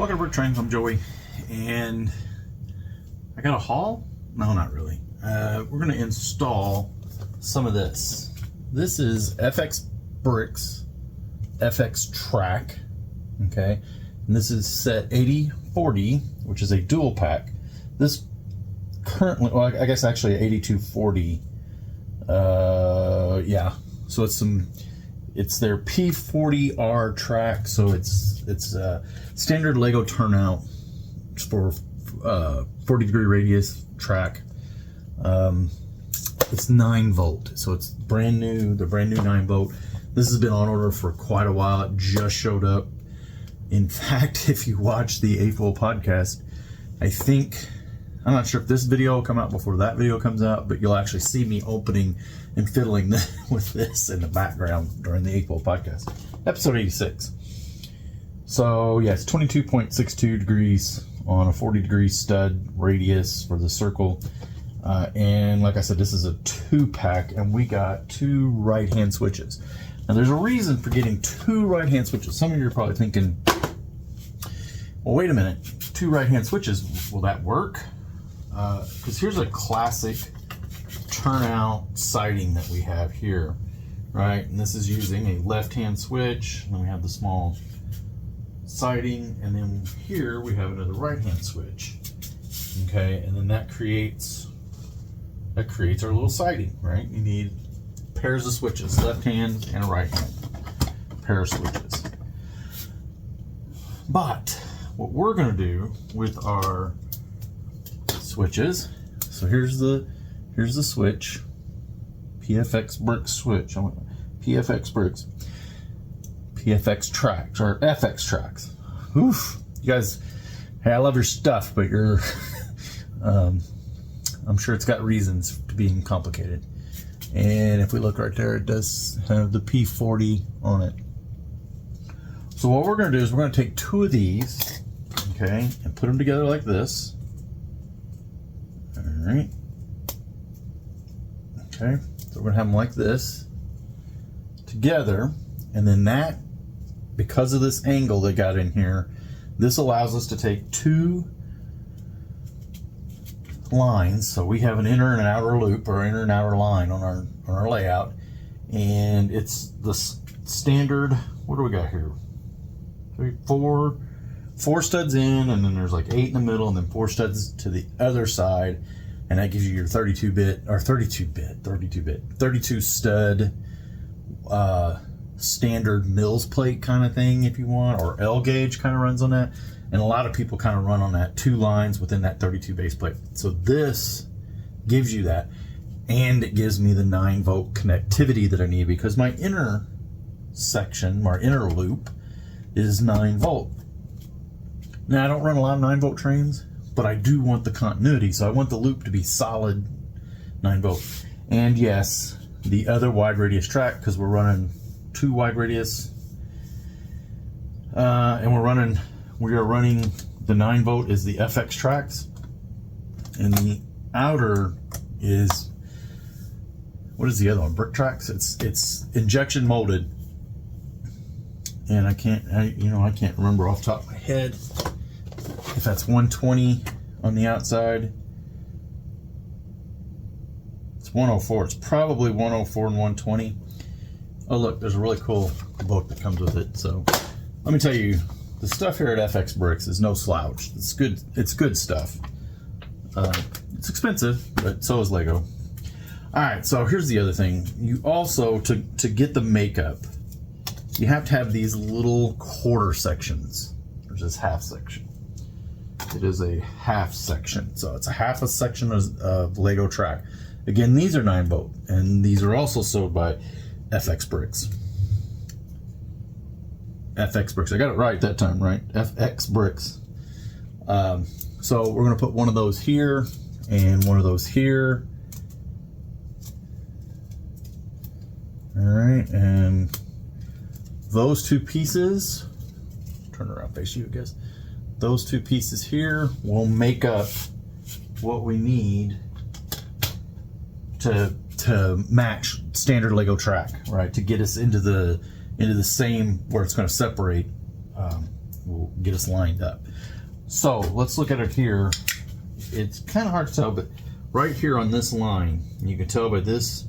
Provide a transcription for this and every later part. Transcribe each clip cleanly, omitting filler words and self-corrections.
Welcome to Brick Trains. I'm Joey, and I got a haul? No, not really. We're going to install some of this. This is FXBricks FX Track, okay? And this is set 8040, which is a dual pack. This currently, well, I guess actually 8240. Yeah. So it's their P40R track. So it's standard Lego turnout for 40-degree radius track. It's 9 volt, so it's brand new. The brand new 9 volt. This has been on order for quite a while. It just showed up. In fact, if you watch the April podcast, I'm not sure if this video will come out before that video comes out, but you'll actually see me opening and fiddling with this in the background during the April podcast, episode 86. So yeah, it's 22.62 degrees on a 40-degree stud radius for the circle. And like I said, this is a 2-pack, and we got 2 right-hand switches. Now there's a reason for getting 2 right-hand switches. Some of you are probably thinking, well, wait a minute, 2 right-hand switches, will that work? Because here's a classic turnout sighting that we have here, right? And this is using a left-hand switch, and then we have the small sighting, and then here we have another right-hand switch, okay? And then that creates our little sighting, right? You need pairs of switches, left hand and a right hand pair of switches. But what we're going to do with our switches, so here's the switch, FXBricks Switch, FXBricks Tracks, or FX Tracks. Oof, you guys, hey, I love your stuff, but you're I'm sure it's got reasons to being complicated. And if we look right there, it does have the P40 on it. So what we're going to do is we're going to take 2 of these, okay, and put them together like this. All right. Okay, so we're going to have them like this together, and then that, because of this angle they got in here, this allows us to take 2 lines. So we have an inner and an outer loop, or inner and outer line on our layout, and it's the standard. What do we got here? 4 studs in, and then there's like 8 in the middle, and then 4 studs to the other side, and that gives you your 32 stud standard Mills plate kind of thing, if you want, or L gauge kind of runs on that. And a lot of people kind of run on that 2 lines within that 32 base plate. So this gives you that, and it gives me the 9 volt connectivity that I need, because my inner section, my inner loop, is 9 volt. Now I don't run a lot of 9 volt trains, but I do want the continuity, so I want the loop to be solid 9 volt. And yes, the other wide radius track, because we're running 2 wide radius, and we are running the 9 volt is the FX tracks, and the outer is, what is the other one? Brick tracks. It's injection molded, and I can't remember off the top of my head if that's 120 on the outside. It's 104. It's probably 104 and 120. Oh look, there's a really cool book that comes with it. So let me tell you, the stuff here at FXBricks is no slouch. It's good. It's good stuff. It's expensive, but so is Lego. All right, so here's the other thing. You also, to get the makeup, you have to have these little quarter sections. There's this half section. It is a half section. So it's a half a section of Lego track. Again, these are 9 volt, and these are also sold by FXBricks. FXBricks. I got it right that time, right? FXBricks. So we're going to put one of those here and one of those here. All right, and those 2 pieces, turn around, face you, I guess. Those 2 pieces here will make up what we need to match standard Lego track, right? To get us into the same, where it's going to separate will get us lined up. So let's look at it here. It's kind of hard to tell, but right here on this line, you can tell by this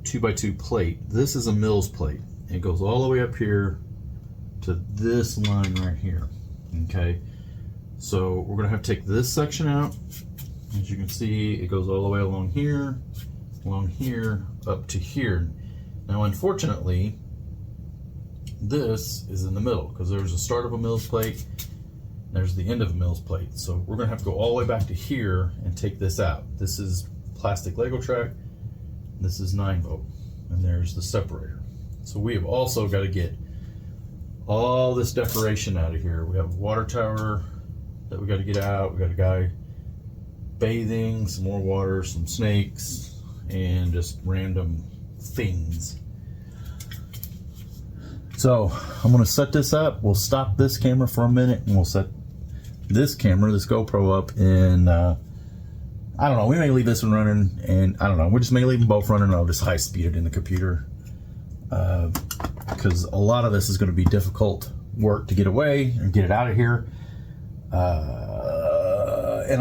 2x2 plate, this is a mills plate. It goes all the way up here to this line right here. Okay, so we're gonna have to take this section out. As you can see, it goes all the way along here, up to here. Now, unfortunately, this is in the middle because there's a start of a mills plate, there's the end of a mills plate. So we're gonna have to go all the way back to here and take this out. This is plastic Lego track, this is 9-volt, and there's the separator. So we have also got to get all this decoration out of here. We have a water tower that we got to get out. We got a guy bathing, some more water, some snakes, and just random things. So I'm going to set this up. We'll stop this camera for a minute and we'll set this camera, this GoPro up, and I don't know, we may leave this one running, and I don't know, we just may leave them both running and I'll just high speed it in the computer. Because a lot of this is going to be difficult work to get away and get it out of here. And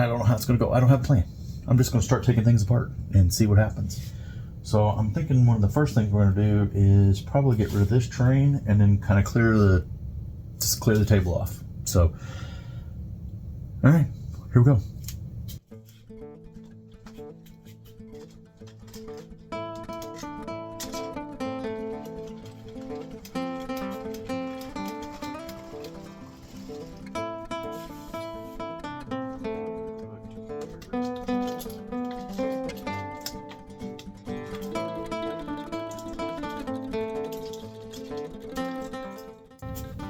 I don't know how it's going to go. I don't have a plan. I'm just going to start taking things apart and see what happens. So I'm thinking one of the first things we're going to do is probably get rid of this train and then kind of clear the table off. So, all right, here we go.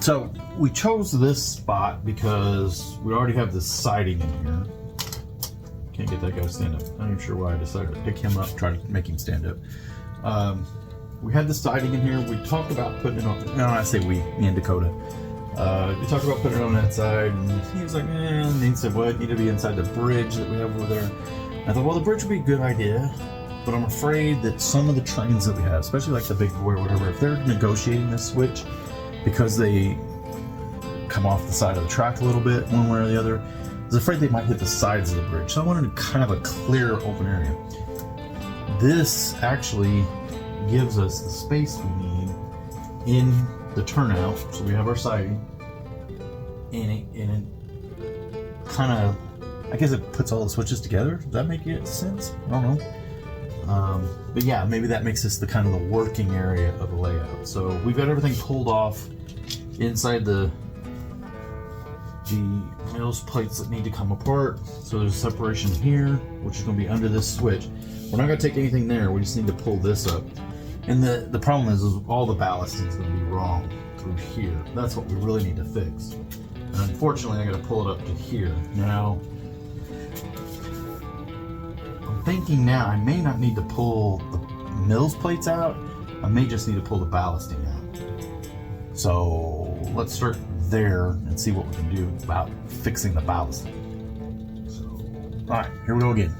So we chose this spot because we already have this siding in here. Can't get that guy to stand up. I'm not even sure why I decided to pick him up, try to make him stand up. We had the siding in here. We talked about putting it on, no, I say we, me and Dakota. We talked about putting it on that side, and he was like, and he said, well, it need to be inside the bridge that we have over there. I thought, well, the bridge would be a good idea, but I'm afraid that some of the trains that we have, especially like the big boy or whatever, if they're negotiating this switch, because they come off the side of the track a little bit, one way or the other, I was afraid they might hit the sides of the bridge. So I wanted kind of a clear open area. This actually gives us the space we need in the turnout. So we have our siding, and it kind of, I guess it puts all the switches together. Does that make sense? I don't know. But yeah, maybe that makes this the kind of the working area of the layout. So we've got everything pulled off inside the mills plates that need to come apart. So there's a separation here, which is going to be under this switch. We're not going to take anything there. We just need to pull this up. And the problem is all the ballasting is going to be wrong through here. That's what we really need to fix. And unfortunately, I got to pull it up to here. Now, I'm thinking now I may not need to pull the mills plates out. I may just need to pull the ballasting out. So let's start there and see what we can do about fixing the ballasting. So, all right, here we go again.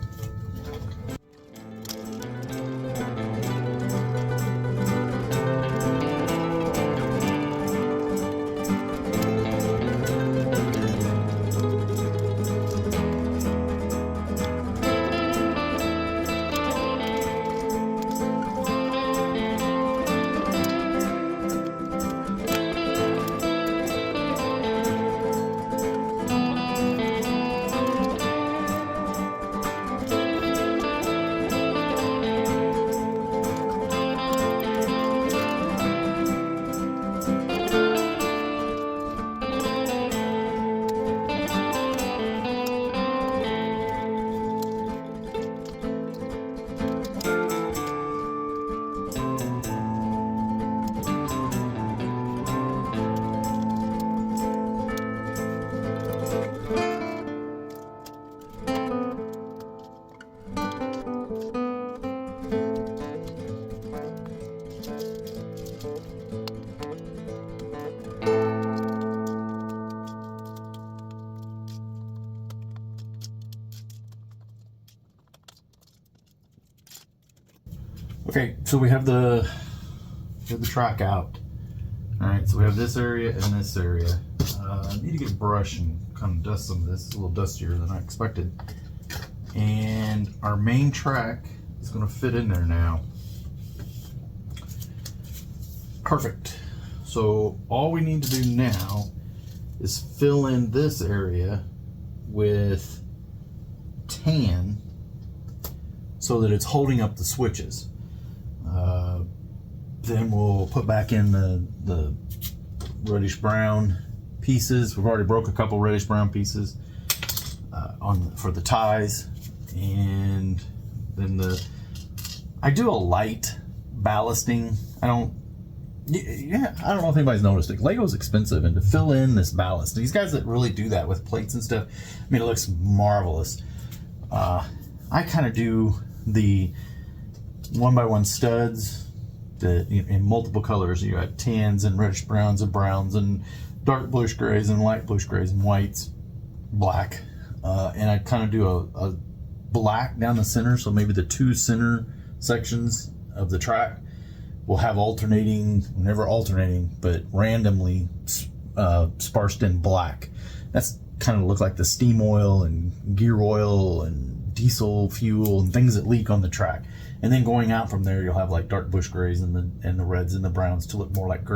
Okay, so we have the track out. All right, so we have this area and this area. I need to get a brush and kind of dust some of this. It's a little dustier than I expected. And our main track is going to fit in there now. Perfect. So all we need to do now is fill in this area with tan so that it's holding up the switches. Then we'll put back in the reddish brown pieces. We've already broke a couple reddish brown pieces for the ties, and then I do a light ballasting. I don't know if anybody's noticed it. Lego's expensive, and to fill in this ballast, these guys that really do that with plates and stuff, I mean, it looks marvelous. I kind of do the 1x1 studs that in multiple colors. You got tans and reddish browns and browns and dark bluish grays and light bluish grays and whites, black, and I kind of do a black down the center. So maybe the two center sections of the track will have alternating, never alternating, but randomly sparsed in black. That's kind of look like the steam oil and gear oil and diesel fuel and things that leak on the track. And then going out from there, you'll have like dark bush grays and the reds and the browns to look more like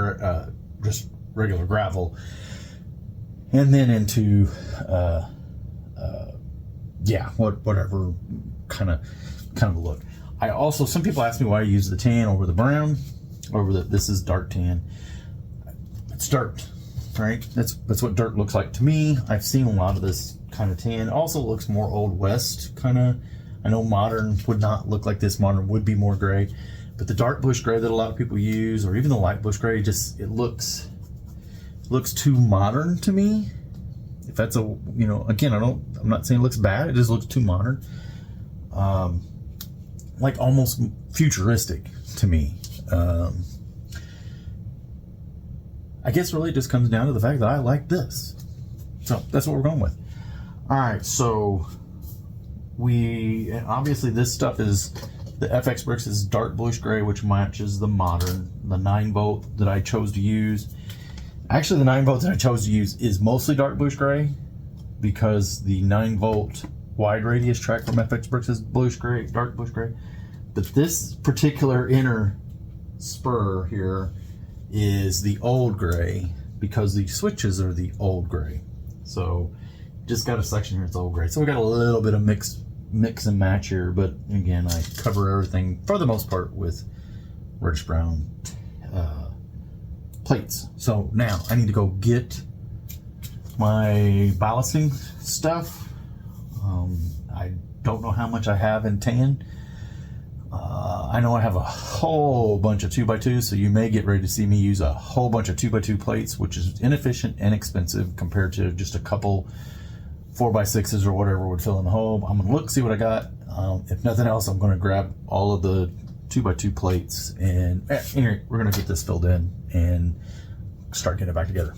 just regular gravel. And then into whatever kind of look. I also, some people ask me why I use the tan over the brown, this is dark tan. It's dirt, right? That's what dirt looks like to me. I've seen a lot of this kind of tan. It also looks more Old West kind of. I know modern would not look like this. Modern would be more gray, but the dark bush gray that a lot of people use, or even the light bush gray, just it looks too modern to me. If that's again, I'm not saying it looks bad. It just looks too modern, like almost futuristic to me. I guess really it just comes down to the fact that I like this, so that's what we're going with. All right, so. Obviously this stuff is the FXBricks is dark bluish gray, which matches the modern. The 9-volt that I chose to use, actually the 9-volt that I chose to use is mostly dark bluish gray, because the 9-volt wide radius track from FXBricks is bluish gray, dark bluish gray. But this particular inner spur here is the old gray, because the switches are the old gray. So just got a section here that's old gray. So we got a little bit of mix and match here, but again, I cover everything for the most part with reddish brown plates. So now I need to go get my ballasting stuff. I don't know how much I have in tan. I know I have a whole bunch of 2x2s, so you may get ready to see me use a whole bunch of 2x2 plates, which is inefficient and expensive compared to just a couple 4x6s or whatever would fill in the hole. I'm gonna look, see what I got. If nothing else, I'm gonna grab all of the 2x2 plates, and anyway, we're gonna get this filled in and start getting it back together.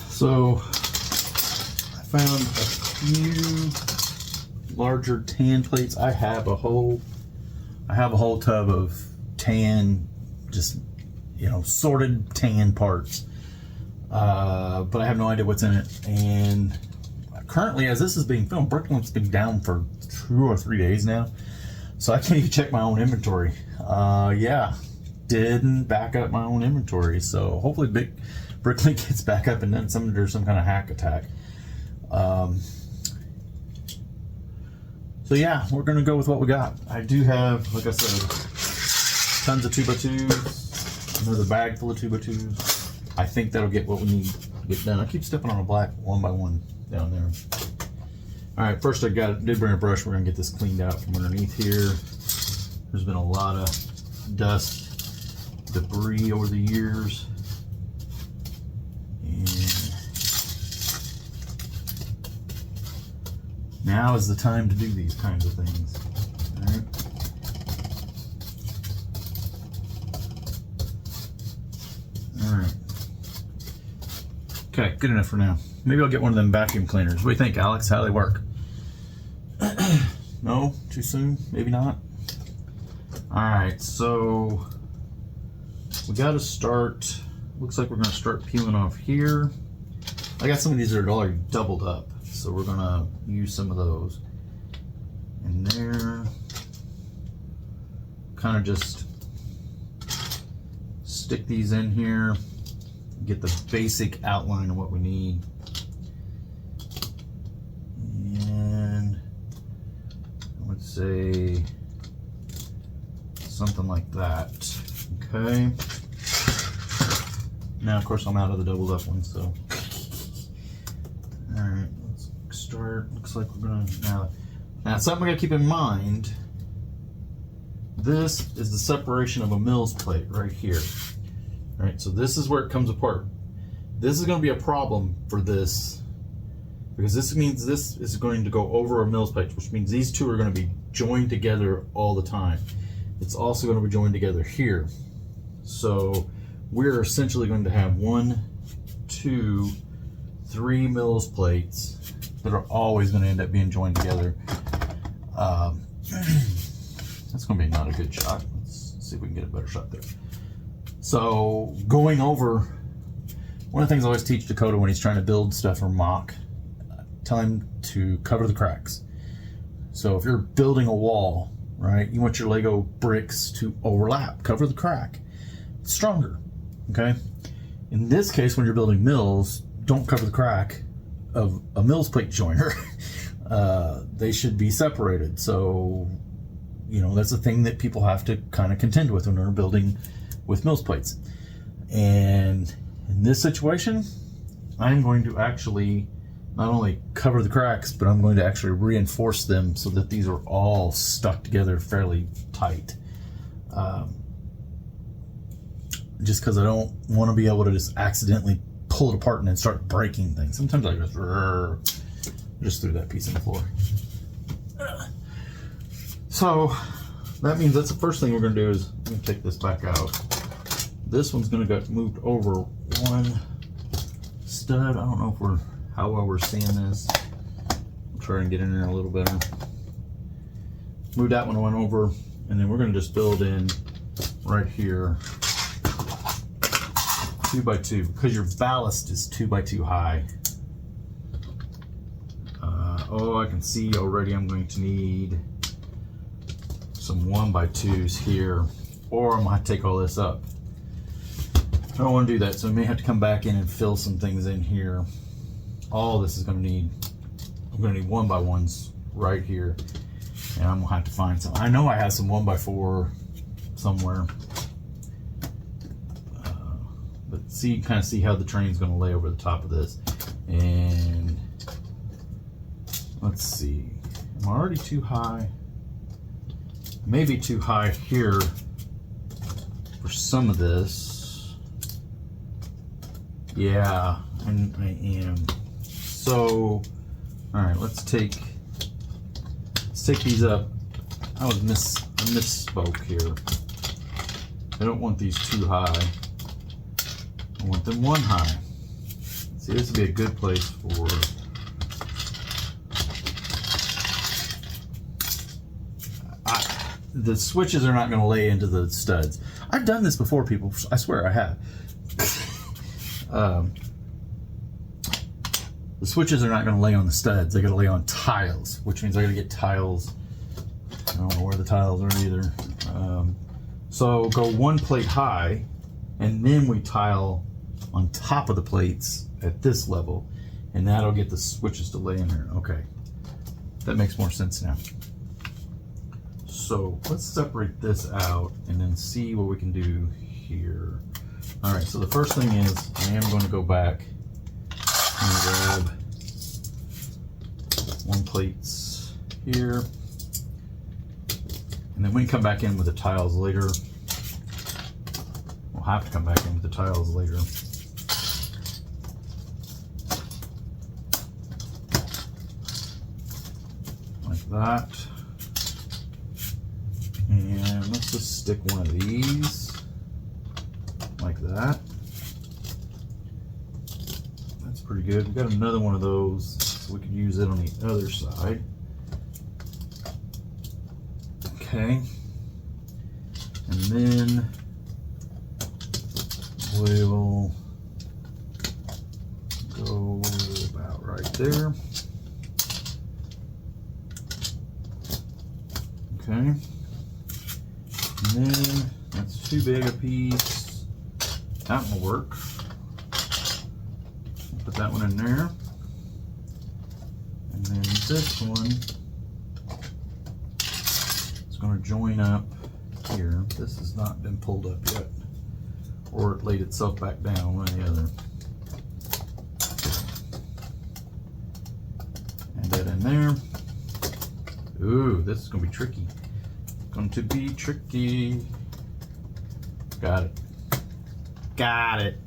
So I found a few larger tan plates. I have a whole tub of tan, just sorted tan parts, but I have no idea what's in it. And currently, as this is being filmed, Bricklink's been down for 2 or 3 days now, so I can't even check my own inventory. Didn't back up my own inventory, so hopefully Bricklink gets back up and then there's some kind of hack attack. So yeah, we're gonna go with what we got. I do have, like I said, tons of 2x2s, another bag full of 2x2s. I think that'll get what we need to get done. I keep stepping on a black 1x1 down there. All right, first did bring a brush. We're gonna get this cleaned out from underneath here. There's been a lot of dust, debris over the years. And now is the time to do these kinds of things. All right. All right. Okay, good enough for now. Maybe I'll get one of them vacuum cleaners. What do you think, Alex? How do they work? No? Too soon? Maybe not? Alright, so we got to start looks like we're gonna start peeling off here. I got some of these that are already doubled up, so we're gonna use some of those in there. Kind of just stick these in here, get the basic outline of what we need. And I would say something like that. Okay. Now, of course, I'm out of the doubled up one, so. All right, let's start. Looks like we're gonna now something we gotta keep in mind. This is the separation of a mills plate right here. All right, so this is where it comes apart. This is gonna be a problem for this because this means this is going to go over a mills plate, which means these two are gonna be joined together all the time. It's also gonna be joined together here. So we're essentially going to have 1, 2, 3 mills plates that are always going to end up being joined together. That's going to be not a good shot. Let's see if we can get a better shot there. So going over, one of the things I always teach Dakota when he's trying to build stuff or mock, tell him to cover the cracks. So if you're building a wall, right, you want your Lego bricks to overlap, cover the crack. It's stronger, okay? In this case, when you're building mills, don't cover the crack of a mills plate joiner. They should be separated. So, you know, that's a thing that people have to kind of contend with when they're building with mills plates. And in this situation, I'm going to actually not only cover the cracks, but I'm going to actually reinforce them so that these are all stuck together fairly tight. Just because I don't want to be able to just accidentally pull it apart and then start breaking things. Sometimes I just threw that piece on the floor. So that means that's the first thing we're going to do is I'm going to take this back out. This one's going to get moved over one stud. I don't know if how well we're seeing this. I'll try and get in there a little better. Move that one over, and then we're going to just build in right here 2 by 2 because your ballast is 2 by 2 high. Oh, I can see already I'm going to need some 1 by 2s here, or I might take all this up. I don't want to do that, so I may have to come back in and fill some things in here. All this is going to need, I'm going to need 1 by 1s right here, and I'm going to have to find some. I know I have some 1 by 4 somewhere. But kind of see how the train's going to lay over the top of this. And let's see, am I already too high? Maybe too high here for some of this. Yeah, and I am. So, all right, let's take these up. I misspoke here. I don't want these too high. I want them 1 high. See, this would be a good place for the switches are not going to lay into the studs. I've done this before, people. I swear I have. The switches are not going to lay on the studs. They're going to lay on tiles, which means I got to get tiles. I don't know where the tiles are either. So go 1 plate high, and then we tile on top of the plates at this level, and that'll get the switches to lay in here. Okay, that makes more sense now. So let's separate this out and then see what we can do here. All right, so the first thing is I am going to go back and grab 1 plates here, and then we can come back in with the tiles later. We'll have to come back in with the tiles later. Like that. And let's just stick one of these like that. That's pretty good. We've got another one of those, so we could use it on the other side. Okay. And then will go about right there. Okay. And then that's too big a piece. That will work. Put that one in there. And then this one is going to join up here. This has not been pulled up yet, or it laid itself back down, one or the other. And that in there. Ooh, this is going to be tricky. Going to be tricky. Got it. Got it.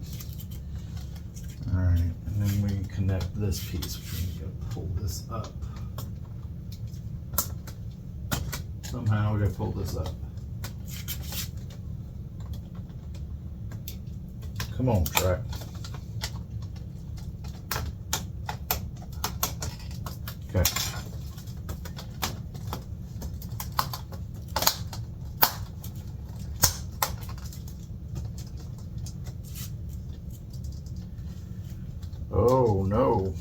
All right, and then we connect this piece, which we need to pull this up. Somehow we got to pull this up. Come on, track. Okay. Oh no.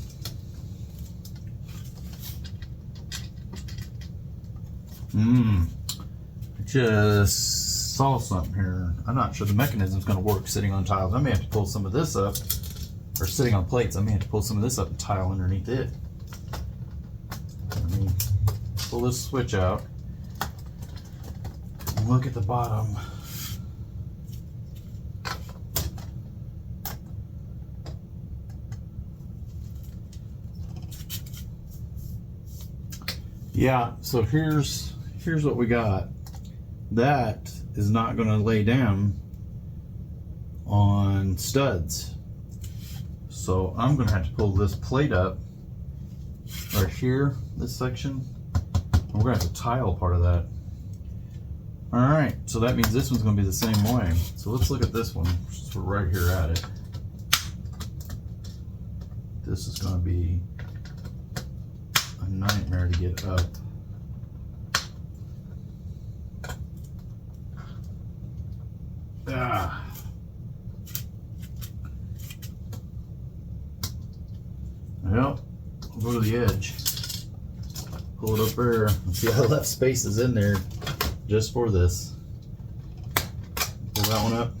I just saw something here. I'm not sure the mechanism's going to work sitting on tiles. I may have to pull some of this up, or sitting on plates. I may have to pull some of this up and tile underneath it. Let me pull this switch out and look at the bottom. Yeah, so here's what we got. That is not going to lay down on studs. So I'm going to have to pull this plate up right here, this section. And we're going to have to tile part of that. All right, so that means this one's going to be the same way. So let's look at this one. So we're right here at it. This is going to be a nightmare to get up. Ah. Well, I'll go to the edge. Pull it up there. See, I left spaces in there just for this. Pull that one up,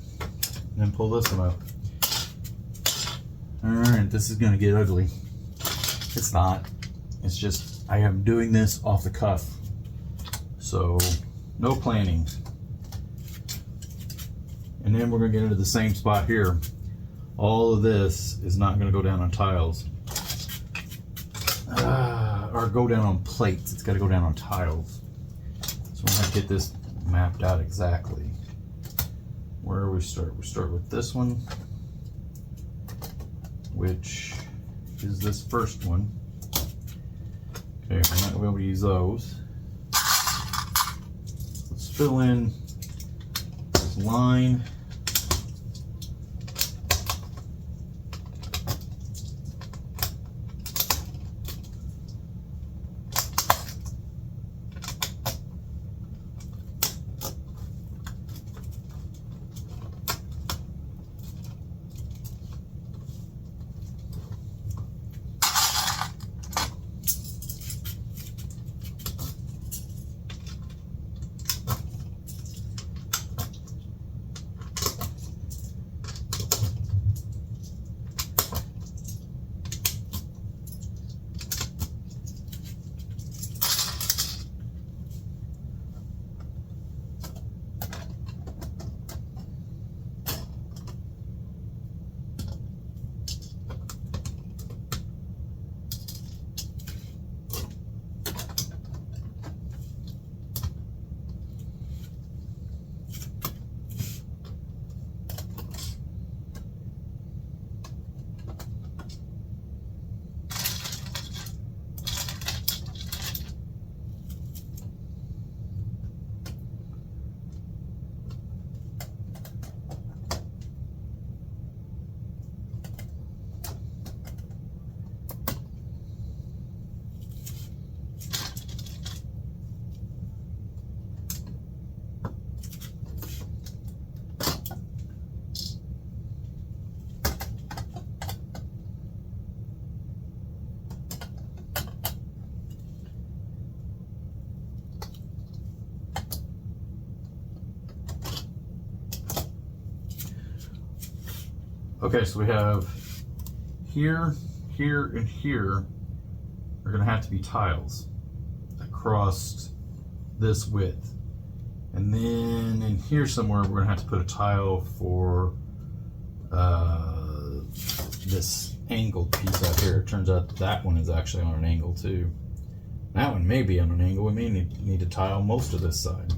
and then pull this one up. Alright, this is gonna get ugly. It's not. It's just, I am doing this off the cuff. So, no planning. And then we're gonna get into the same spot here. All of this is not gonna go down on tiles. Or go down on plates. It's gotta go down on tiles. So we're gonna get this mapped out exactly. Where do we start? We start with this one, which is this first one. Okay, we're not gonna be able to use those. Let's fill in this line. Okay, so we have here, here, and here are gonna have to be tiles across this width. And then in here somewhere, we're gonna have to put a tile for this angled piece out here. It turns out that one is actually on an angle too. That one may be on an angle. We may need to tile most of this side.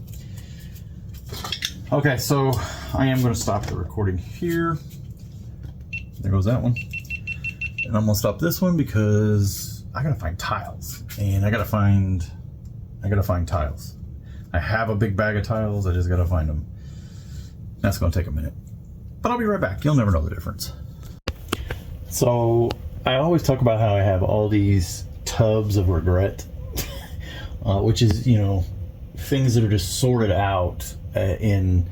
Okay, so I am gonna stop the recording here. There goes that one. And I'm gonna stop this one because I gotta find tiles. And I gotta find tiles. I have a big bag of tiles, I just gotta find them. That's gonna take a minute. But I'll be right back, you'll never know the difference. So, I always talk about how I have all these tubs of regret, which is, you know, things that are just sorted out in,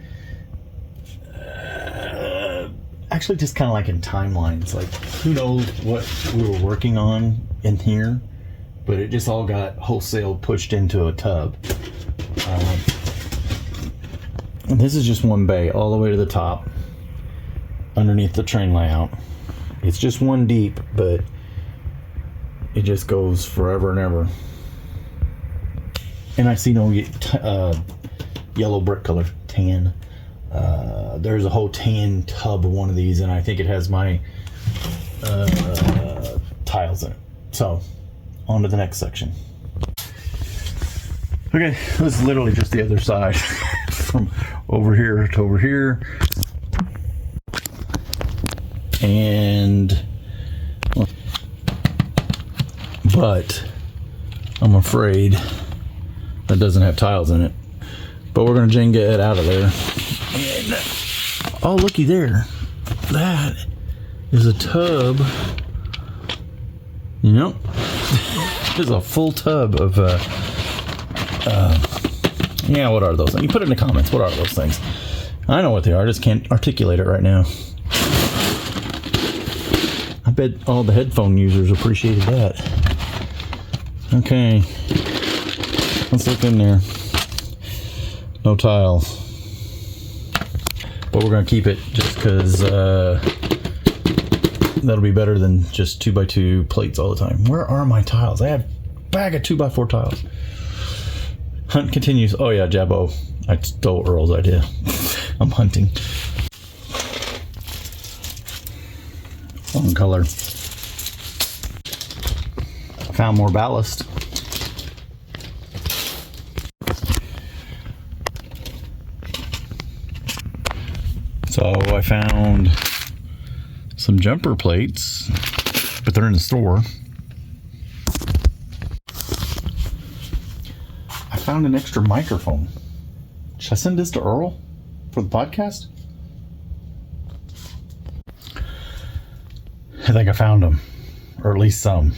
actually just kind of like in timelines. Like, who knows what we were working on in here, but it just all got wholesale pushed into a tub. And this is just one bay all the way to the top underneath the train layout. It's just one deep, but it just goes forever and ever. And I see no yellow brick color, tan. There's a whole tan tub of one of these, and I think it has my tiles in it. So, on to the next section. Okay, this is literally just the other side from over here to over here. And, but I'm afraid that doesn't have tiles in it. But we're gonna Jenga it out of there. And, oh, looky there. That is a tub. Yep. There's a full tub of, yeah, what are those? You put it in the comments. What are those things? I know what they are. I just can't articulate it right now. I bet all the headphone users appreciated that. Okay. Let's look in there. No tiles. But we're going to keep it just because that'll be better than just 2x2 plates all the time. Where are my tiles? I have a bag of 2x4 tiles. Hunt continues. Oh yeah, Jabbo. I stole Earl's idea. I'm hunting. One color. Found more ballast. So I found some jumper plates, but they're in the store. I found an extra microphone. Should I send this to Earl for the podcast? I think I found them, or at least some.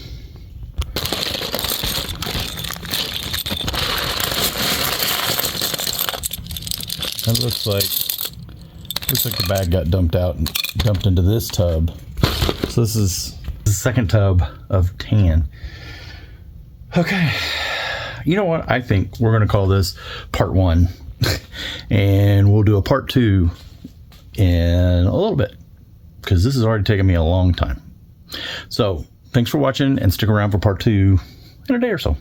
That looks like the bag got dumped out and dumped into this tub. So this is the second tub of tan. Okay. You know what? I think we're going to call this part 1. And we'll do a part 2 in a little bit, because this has already taken me a long time. So thanks for watching, and stick around for part 2 in a day or so.